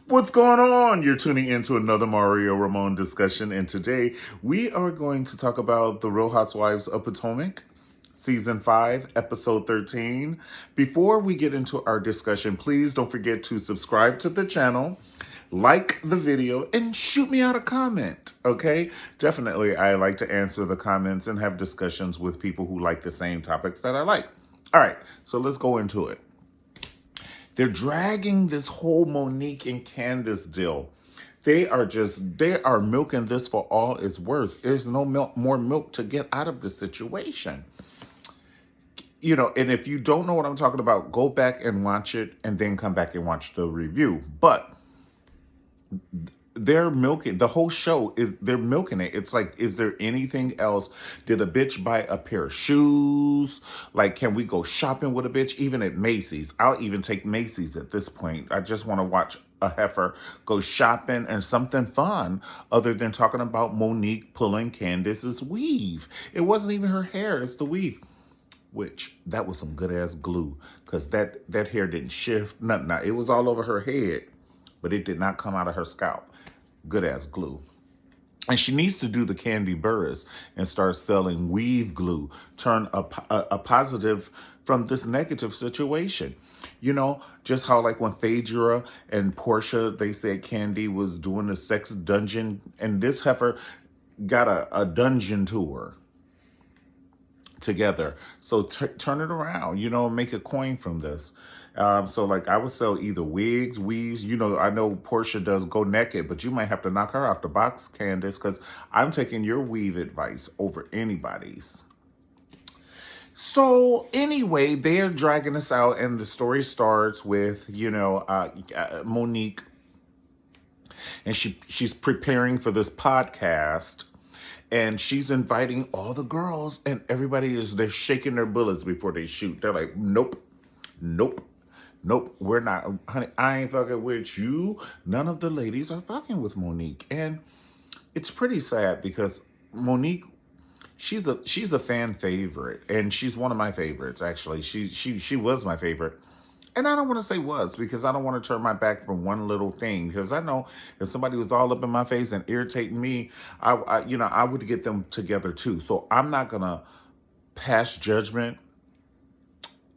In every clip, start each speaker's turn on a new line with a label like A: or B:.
A: What's going on? You're tuning into another Mario Ramon discussion, and today we are going to talk about The Real Housewives of Potomac, Season 5, Episode 13. Before we get into our discussion, please don't forget to subscribe to the channel, like the video, and shoot me out a comment, okay? Definitely, I like to answer the comments and have discussions with people who like the same topics that I like. All right, so let's go into it. They're dragging this whole Monique and Candace deal. They are milking this for all it's worth. There's no more milk to get out of this situation. You know, and if you don't know what I'm talking about, go back and watch it and then come back and watch the review. But they're milking the whole show. They're milking it. It's like, is there anything else? Did a bitch buy a pair of shoes? Like, can we go shopping with a bitch? Even at Macy's. I'll even take Macy's at this point. I just want to watch a heifer go shopping and something fun other than talking about Monique pulling Candace's weave. It wasn't even her hair, it's the weave. Which, that was some good ass glue. Because that hair didn't shift, nothing. It was all over her head, but it did not come out of her scalp. Good ass glue. And she needs to do the Candy Burris and start selling weave glue. Turn a positive from this negative situation. You know, just how like when Phaedra and Portia, they said Candy was doing a sex dungeon. And this heifer got a dungeon tour together. So turn it around, you know, make a coin from this. So like I would sell either wigs, weaves, you know, I know Portia does go naked, but you might have to knock her out the box, Candace, because I'm taking your weave advice over anybody's. So anyway, they're dragging us out and the story starts with, you know, Monique, and she's preparing for this podcast. And she's inviting all the girls, and they're shaking their bullets before they shoot. They're like, nope, nope, nope, we're not. Honey, I ain't fucking with you. None of the ladies are fucking with Monique. And it's pretty sad because Monique, she's a fan favorite. And she's one of my favorites, actually. She was my favorite. And I don't want to say was because I don't want to turn my back from one little thing. Because I know if somebody was all up in my face and irritating me, I would get them together too. So I'm not going to pass judgment.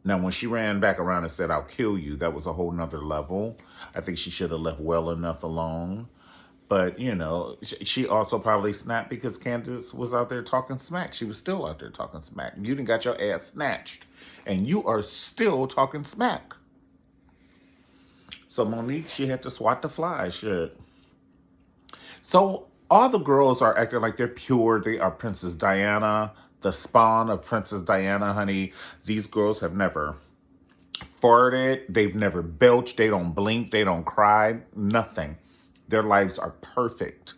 A: Now, when she ran back around and said, I'll kill you, that was a whole nother level. I think she should have left well enough alone. But, you know, she also probably snapped because Candace was out there talking smack. She was still out there talking smack. You done got your ass snatched. And you are still talking smack. So Monique, she had to swat the fly, shit. So all the girls are acting like they're pure. They are Princess Diana, the spawn of Princess Diana, honey. These girls have never farted. They've never belched. They don't blink. They don't cry. Nothing. Their lives are perfect.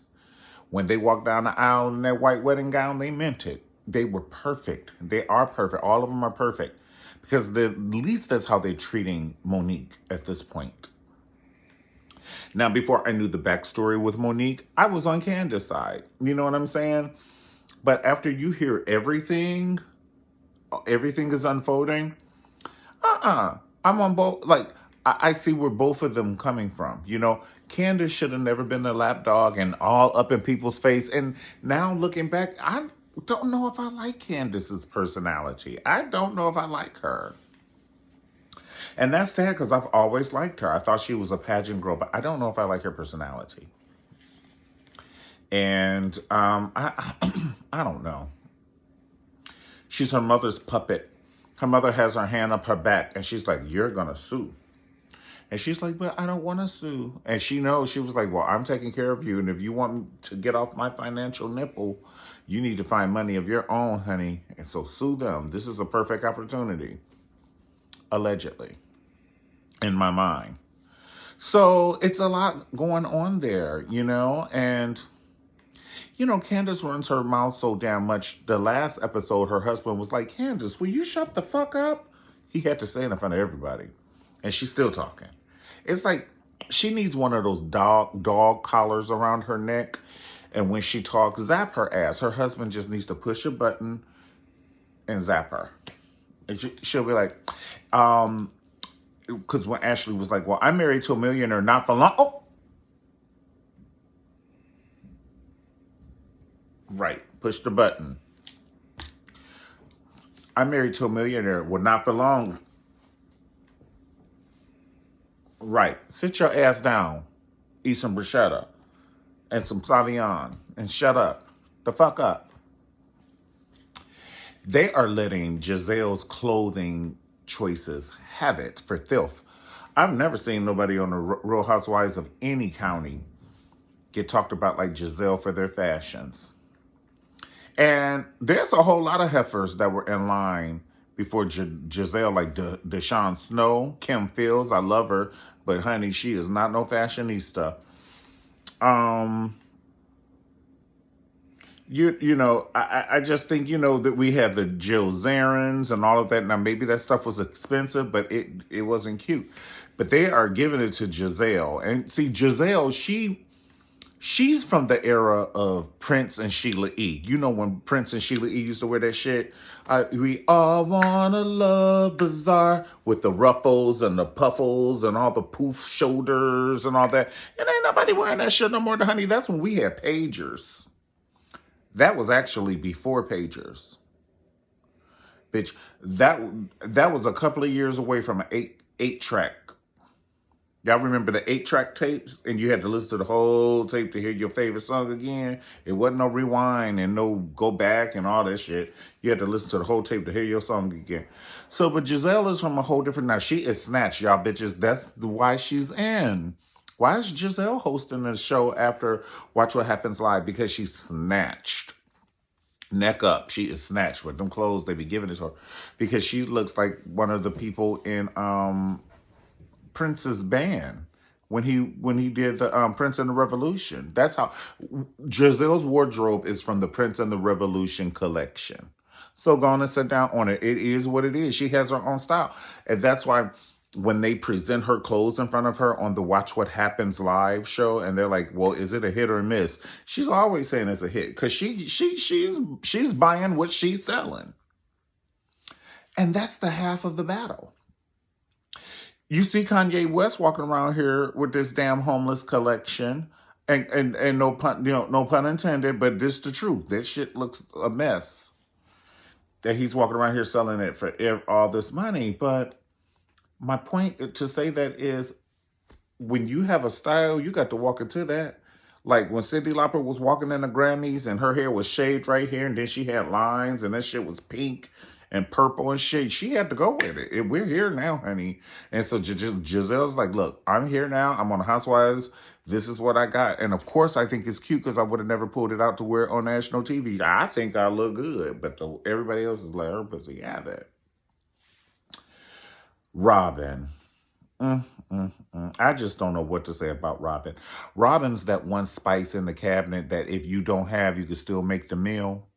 A: When they walk down the aisle in that white wedding gown, they meant it. They were perfect. They are perfect. All of them are perfect. Because at least that's how they're treating Monique at this point. Now, before I knew the backstory with Monique, I was on Candace's side. You know what I'm saying? But after you hear everything is unfolding, I'm on both. Like, I see where both of them coming from. You know, Candace should have never been a lapdog and all up in people's face. And now looking back, I don't know if I like Candace's personality. I don't know if I like her. And that's sad because I've always liked her. I thought she was a pageant girl, but I don't know if I like her personality. And I don't know. She's her mother's puppet. Her mother has her hand up her back, and she's like, you're going to sue. And she's like, but I don't want to sue. And she knows, she was like, well, I'm taking care of you. And if you want to get off my financial nipple, you need to find money of your own, honey. And so sue them. This is a perfect opportunity. Allegedly, in my mind. So it's a lot going on there, you know, and, you know, Candace runs her mouth so damn much. The last episode, her husband was like, Candace, will you shut the fuck up? He had to say it in front of everybody, and she's still talking. It's like she needs one of those dog collars around her neck, and when she talks, zap her ass. Her husband just needs to push a button and zap her. And she'll be like, because when Ashley was like, well, I'm married to a millionaire, not for long. Oh, Right. Push the button. I'm married to a millionaire. Well, not for long. Right. Sit your ass down. Eat some bruschetta and some Savion and shut up. The fuck up. They are letting Giselle's clothing choices have it for filth. I've never seen nobody on the Real Housewives of any county get talked about like Giselle for their fashions. And there's a whole lot of heifers that were in line before Giselle, like Deshawn Snow, Kim Fields. I love her, but honey, she is not no fashionista. Um, I just think that we had the Jill Zarins and all of that. Now maybe that stuff was expensive, but it wasn't cute. But they are giving it to Giselle, and see Giselle, she's from the era of Prince and Sheila E. You know when Prince and Sheila E used to wear that shit? We all want a love bazaar with the ruffles and the puffles and all the poof shoulders and all that. And ain't nobody wearing that shit no more, honey. That's when we had pagers. That was actually before pagers. Bitch, that was a couple of years away from an eight track. Y'all remember the 8-track tapes? And you had to listen to the whole tape to hear your favorite song again? It wasn't no rewind and no go back and all that shit. You had to listen to the whole tape to hear your song again. So, but Giselle is from a whole different... Now, she is snatched, y'all bitches. That's why she's in. Why is Giselle hosting this show after Watch What Happens Live? Because she's snatched. Neck up. She is snatched with them clothes they be giving it to her. Because she looks like one of the people in... Prince's band when he did the Prince and the Revolution. That's how Giselle's wardrobe is from the Prince and the Revolution collection. So go on and sit down on it. It is what it is. She has her own style. And that's why when they present her clothes in front of her on the Watch What Happens Live show, and they're like, well, is it a hit or a miss? She's always saying it's a hit because she's buying what she's selling. And that's the half of the battle. You see Kanye West walking around here with this damn homeless collection, and no pun, no pun intended, but this the truth. This shit looks a mess. That he's walking around here selling it for all this money. But my point to say that is, when you have a style, you got to walk into that. Like when Cyndi Lauper was walking in the Grammys and her hair was shaved right here, and then she had lines, and that shit was pink and purple and shit. She had to go with it. And we're here now, honey. And so Giselle's like, look, I'm here now. I'm on the Housewives. This is what I got. And of course, I think it's cute because I would have never pulled it out to wear it on national TV. I think I look good, but everybody else is like, her pussy have it. Robin. I just don't know what to say about Robin. Robin's that one spice in the cabinet that if you don't have, you can still make the meal.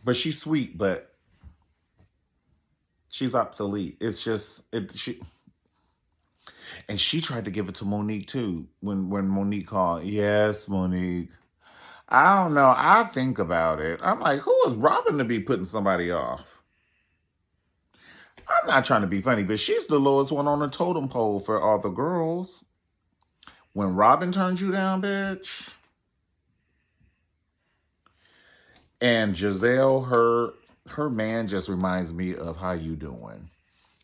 A: But she's sweet, but she's obsolete. It's just and she tried to give it to Monique too when Monique called. Yes, Monique. I don't know. I think about it. I'm like, who is Robin to be putting somebody off? I'm not trying to be funny, but she's the lowest one on the totem pole for all the girls. When Robin turns you down, bitch. And Giselle, her man just reminds me of How You Doing.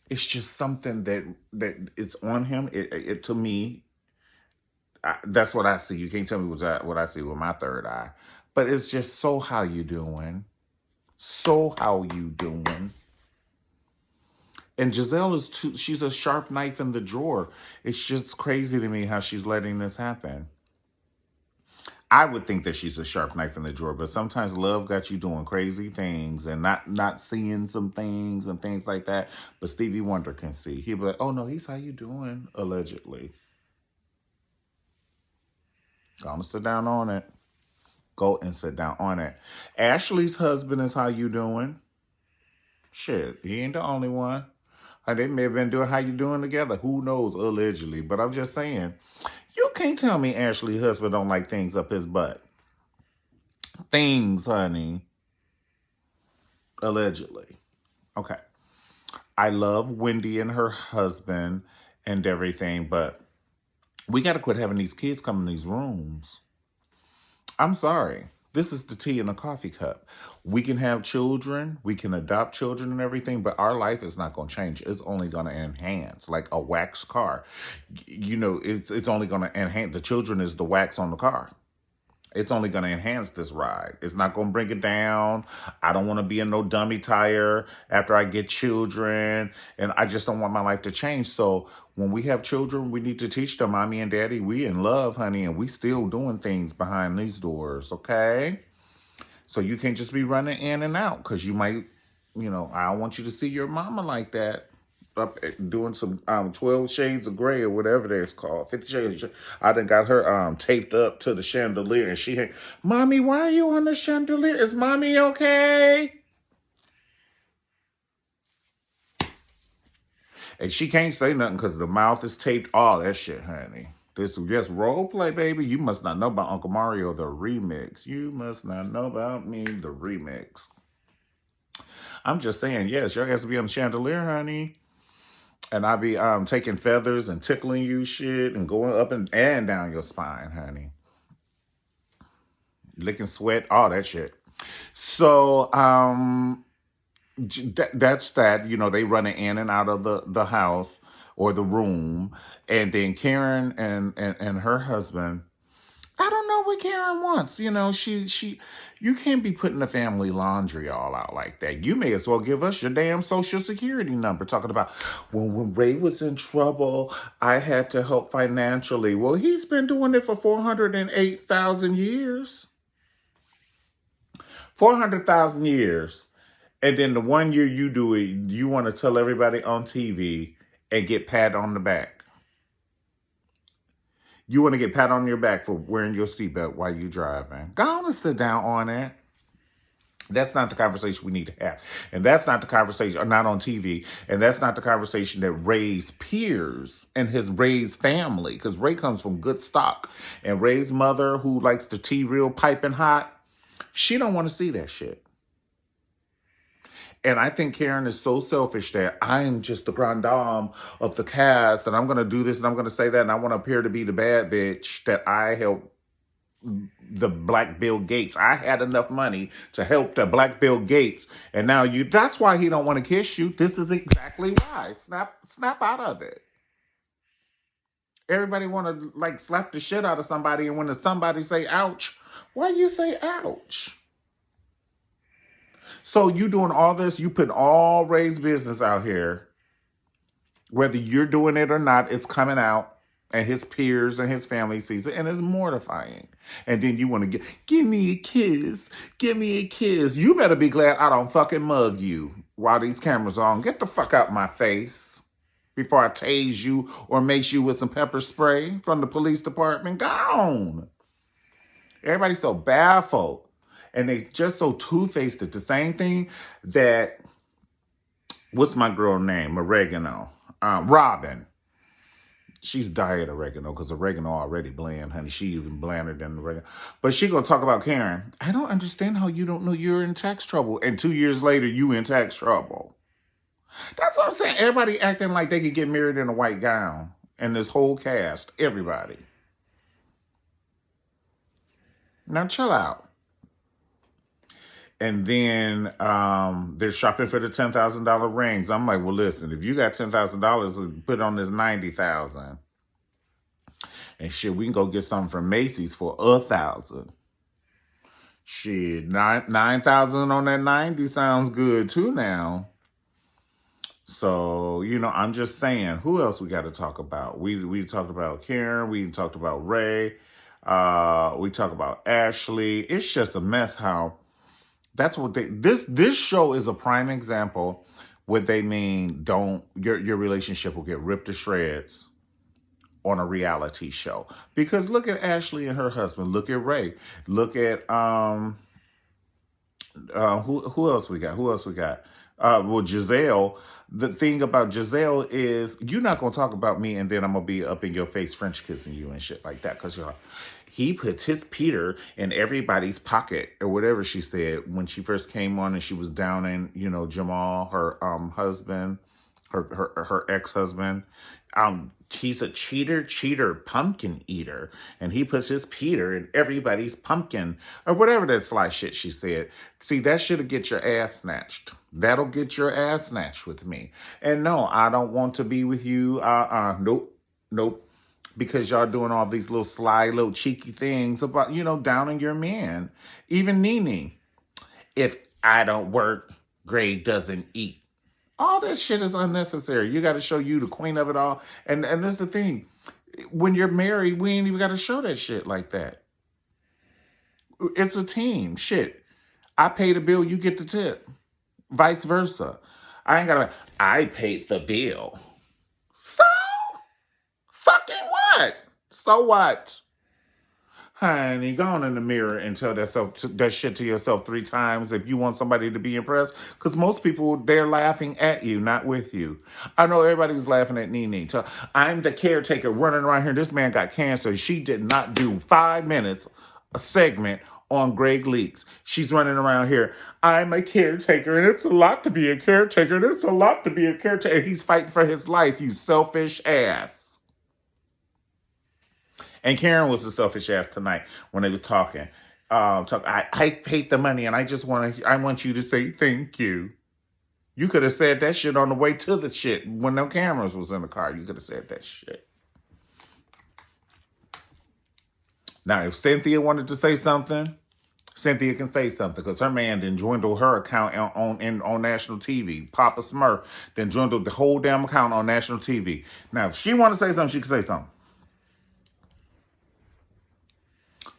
A: It's just something that it's on him. It to me, that's what I see. You can't tell me what I see with my third eye. But it's just so How You Doing. So How You Doing. And Giselle she's a sharp knife in the drawer. It's just crazy to me how she's letting this happen. I would think that she's a sharp knife in the drawer, but sometimes love got you doing crazy things and not seeing some things and things like that. But Stevie Wonder can see. He'll be like, oh no, he's How You Doing, allegedly. Gonna sit down on it. Go and sit down on it. Ashley's husband is How You Doing. Shit, he ain't the only one. They may have been doing How You Doing together. Who knows, allegedly. But I'm just saying, you can't tell me Ashley's husband don't like things up his butt. Things, honey. Allegedly. Okay. I love Wendy and her husband and everything, but we got to quit having these kids come in these rooms. I'm sorry. This is the tea in a coffee cup. We can have children, we can adopt children and everything, but our life is not going to change. It's only going to enhance, like a wax car. It's only going to enhance. The children is the wax on the car. It's only going to enhance this ride. It's not going to bring it down. I don't want to be in no dummy tire after I get children. And I just don't want my life to change. So when we have children, we need to teach them, mommy and daddy, we in love, honey, and we still doing things behind these doors, okay? So you can't just be running in and out because you might, I don't want you to see your mama like that. Up doing some 12 shades of gray or whatever that's called. 50 shades. I done got her taped up to the chandelier and she had, Mommy, why are you on the chandelier? Is mommy okay? And she can't say nothing because the mouth is taped. All that shit, honey. This is just role play, baby. You must not know about Uncle Mario, the remix. You must not know about me, the remix. I'm just saying, yes, your ass to be on the chandelier, honey. And I be taking feathers and tickling you shit and going up and down your spine, honey. Licking sweat, all that shit. So that's that. They running in and out of the house or the room. And then Karen and her husband, I don't know what Karen wants. You can't be putting the family laundry all out like that. You may as well give us your damn social security number. Talking about, well, when Ray was in trouble, I had to help financially. Well, he's been doing it for 408,000 years. 400,000 years. And then the 1 year you do it, you want to tell everybody on TV and get pat on the back. You want to get pat on your back for wearing your seatbelt while you driving. Go on and sit down on it. That's not the conversation we need to have. And that's not the conversation, not on TV. And that's not the conversation that Ray's peers and Ray's family, because Ray comes from good stock. And Ray's mother, who likes the tea real piping hot, she don't want to see that shit. And I think Karen is so selfish that I am just the grand dame of the cast and I'm going to do this and I'm going to say that and I want to appear to be the bad bitch that I help the Black Bill Gates. I had enough money to help the Black Bill Gates. And now that's why he don't want to kiss you. This is exactly why. Snap out of it. Everybody want to slap the shit out of somebody. And when somebody say ouch, why you say ouch? So you doing all this, you putting all Ray's business out here. Whether you're doing it or not, it's coming out. And his peers and his family sees it. And it's mortifying. And then you want to give me a kiss. Give me a kiss. You better be glad I don't fucking mug you while these cameras are on. Get the fuck out my face before I tase you or mace you with some pepper spray from the police department. Gone. Everybody's so baffled. And they just so two-faced it. The same thing that, what's my girl name? Oregano. Robin. She's diet oregano because oregano already bland, honey. She even blander than oregano. But she gonna talk about Karen. I don't understand how you don't know you're in tax trouble. And 2 years later, you in tax trouble. That's what I'm saying. Everybody acting like they could get married in a white gown. And this whole cast, everybody. Now chill out. And then they're shopping for the $10,000 rings. I'm like, well, listen, if you got $10,000, put on this $90,000. And shit, we can go get something from Macy's for $1,000. Shit, 9,000 on that 90 sounds good too now. So, I'm just saying, who else we got to talk about? We talked about Karen. We talked about Ray. We talked about Ashley. It's just a mess how... That's what this show is a prime example what they mean your relationship will get ripped to shreds on a reality show. Because look at Ashley and her husband, look at Ray, look at who else we got? Well, Giselle. The thing about Giselle is you're not gonna talk about me and then I'm gonna be up in your face French kissing you and shit like that because he puts his Peter in everybody's pocket or whatever she said when she first came on and she was down in Jamal, her husband, her ex-husband. He's a cheater, pumpkin eater. And he puts his Peter in everybody's pumpkin. Or whatever that sly shit she said. See, that shit'll get your ass snatched. That'll get your ass snatched with me. And no, I don't want to be with you. Nope. Because y'all doing all these little sly, little cheeky things about, downing your man. Even Nene. If I don't work, Gray doesn't eat. All that shit is unnecessary. You got to show you the queen of it all. And that's the thing. When you're married, we ain't even got to show that shit like that. It's a team. Shit. I pay the bill, you get the tip. Vice versa. I paid the bill. So? Fucking what? So what? Honey, go on in the mirror and tell that shit to yourself 3 times if you want somebody to be impressed. Because most people, they're laughing at you, not with you. I know everybody was laughing at Nene. I'm the caretaker running around here. This man got cancer. She did not do 5 minutes, a segment on Greg Leaks. She's running around here. I'm a caretaker, and it's a lot to be a caretaker, and it's a lot to be a caretaker. And he's fighting for his life, you selfish ass. And Karen was the selfish ass tonight when they was talking. I paid the money, and I want you to say thank you. You could have said that shit on the way to the shit when no cameras was in the car. You could have said that shit. Now, if Cynthia wanted to say something, Cynthia can say something because her man didn't dwindle her account on national TV. Papa Smurf then dwindled the whole damn account on national TV. Now, if she wanted to say something, she could say something.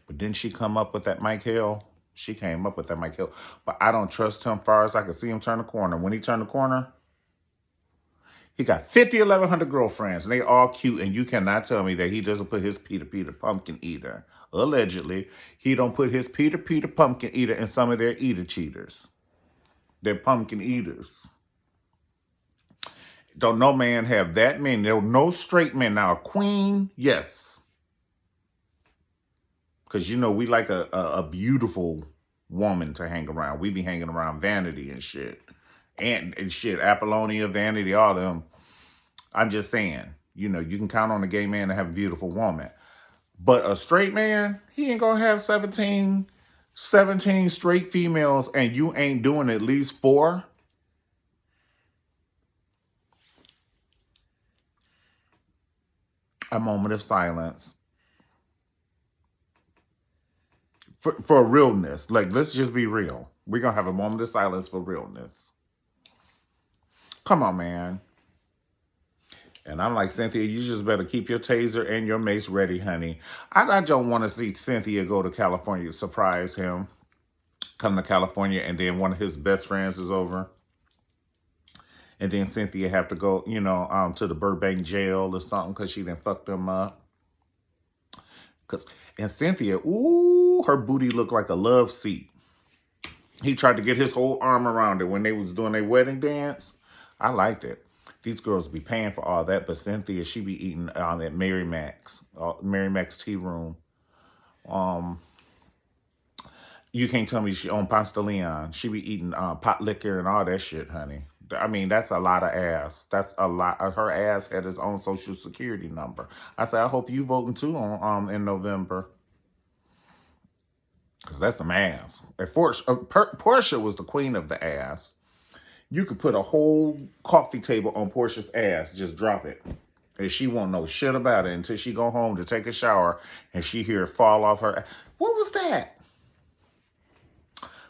A: But didn't she come up with that Mike Hill? She came up with that Mike Hill. But I don't trust him far as I can see him turn the corner. When he turned the corner, he got 1,100 girlfriends. And they all cute. And you cannot tell me that he doesn't put his Peter pumpkin eater. Allegedly, he don't put his Peter pumpkin eater in some of their eater cheaters. They're pumpkin eaters. Don't no man have that many. There were no straight men. Now, a queen, yes. Because, we like a beautiful woman to hang around. We be hanging around Vanity and shit. And shit, Apollonia, Vanity, all of them. I'm just saying, you can count on a gay man to have a beautiful woman. But a straight man, he ain't going to have 17 straight females and you ain't doing at least 4. A moment of silence. For realness. Like, let's just be real. We're going to have a moment of silence for realness. Come on, man. And I'm like, Cynthia, you just better keep your taser and your mace ready, honey. I don't want to see Cynthia go to California to surprise him. Come to California and then one of his best friends is over. And then Cynthia have to go, to the Burbank jail or something because she done fucked them up. And Cynthia, her booty looked like a love seat. He tried to get his whole arm around it when they was doing their wedding dance. I liked it. These girls be paying for all that, but Cynthia, she be eating at Mary Mac's tea room. You can't tell me she on Ponce de Leon. She be eating pot liquor and all that shit, honey. I mean, that's a lot of ass. That's a lot. Her ass had his own social security number. I said, I hope you voting too in November. Because that's some ass. Portia was the queen of the ass. You could put a whole coffee table on Portia's ass. Just drop it. And she won't know shit about it until she go home to take a shower and she hear it fall off her ass. What was that?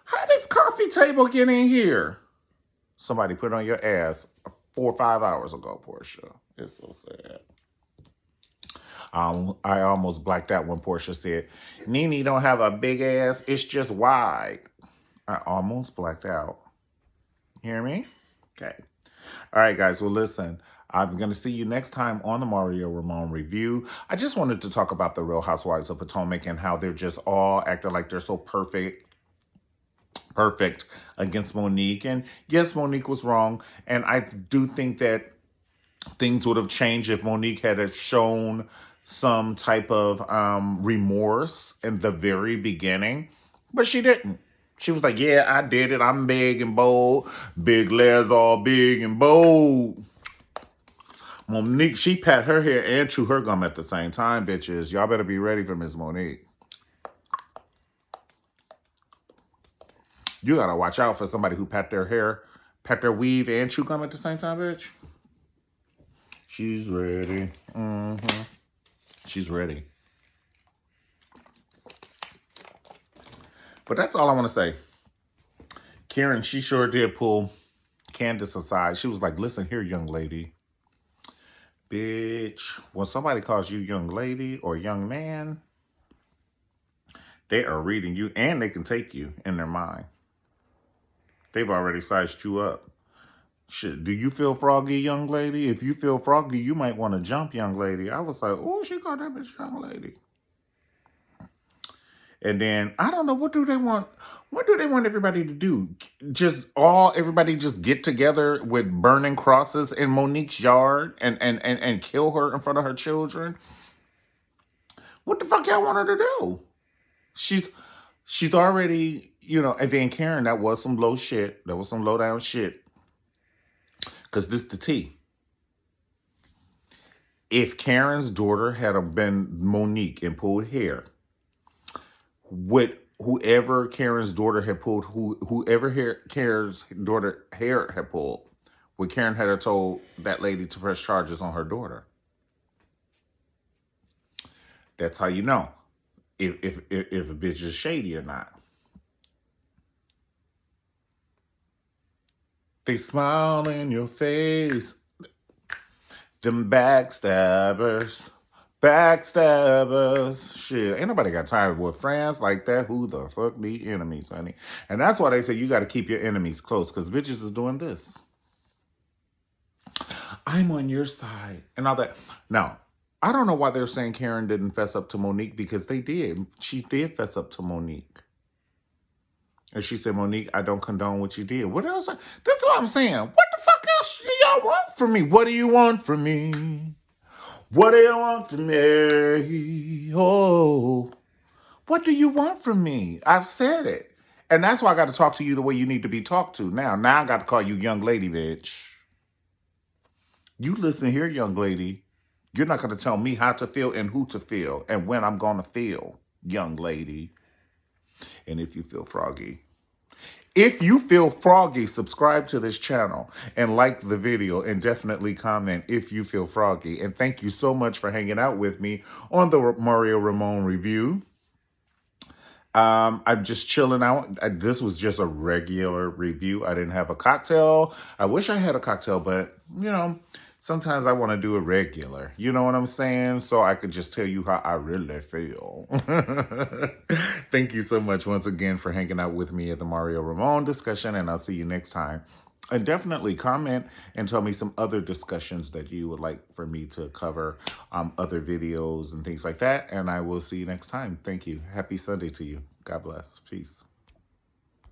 A: How did this coffee table get in here? Somebody put it on your ass 4 or 5 hours ago, Portia. It's so sad. I almost blacked out when Portia said, Nene don't have a big ass, it's just wide. I almost blacked out. Hear me? Okay. All right, guys. Well, listen, I'm going to see you next time on the Mario Ramon Review. I just wanted to talk about the Real Housewives of Potomac and how they're just all acting like they're so perfect against Monique. And yes, Monique was wrong. And I do think that things would have changed if Monique had have shown some type of remorse in the very beginning. But she didn't. She was like, yeah, I did it. I'm big and bold. Big Les all big and bold. Monique, she pat her hair and chew her gum at the same time, bitches. Y'all better be ready for Miss Monique. You gotta watch out for somebody who pat their hair, pat their weave, and chew gum at the same time, bitch. She's ready. She's ready. But that's all I want to say. Karen, she sure did pull Candace aside. She was like, listen here, young lady. Bitch, when somebody calls you young lady or young man, they are reading you and they can take you in their mind. They've already sized you up. Shit, do you feel froggy, young lady? If you feel froggy, you might want to jump, young lady. I was like, oh, she called that bitch young lady. And then, I don't know, what do they want? What do they want everybody to do? Everybody just get together with burning crosses in Monique's yard and kill her in front of her children? What the fuck y'all want her to do? She's already, and then Karen, that was some low shit. That was some low down shit. Because this the tea. If Karen's daughter had been Monique and pulled hair, whoever Karen's daughter had pulled, Karen's daughter hair had pulled, would Karen had told that lady to press charges on her daughter. That's how you know if a bitch is shady or not. They smile in your face. Them backstabbers. Backstabbers. Shit, ain't nobody got time with friends like that. Who the fuck need enemies, honey? And that's why they say you got to keep your enemies close, because bitches is doing this. I'm on your side. And all that. Now, I don't know why they're saying Karen didn't fess up to Monique, because they did. She did fess up to Monique. And she said, Monique, I don't condone what you did. What else? That's what I'm saying. What the fuck else do y'all want from me? What do you want from me? What do you want from me? Oh, what do you want from me? I've said it. And that's why I got to talk to you the way you need to be talked to now. Now I got to call you young lady, bitch. You listen here, young lady. You're not going to tell me how to feel and who to feel and when I'm going to feel, young lady. And if you feel froggy. If you feel froggy, subscribe to this channel and like the video and definitely comment if you feel froggy. And thank you so much for hanging out with me on the Mario Ramon review. I'm just chilling out. This was just a regular review. I didn't have a cocktail. I wish I had a cocktail, but, sometimes I want to do a regular. You know what I'm saying? So I could just tell you how I really feel. Thank you so much once again for hanging out with me at the Mario Ramon discussion, and I'll see you next time. And definitely comment and tell me some other discussions that you would like for me to cover, other videos and things like that. And I will see you next time. Thank you. Happy Sunday to you. God bless. Peace.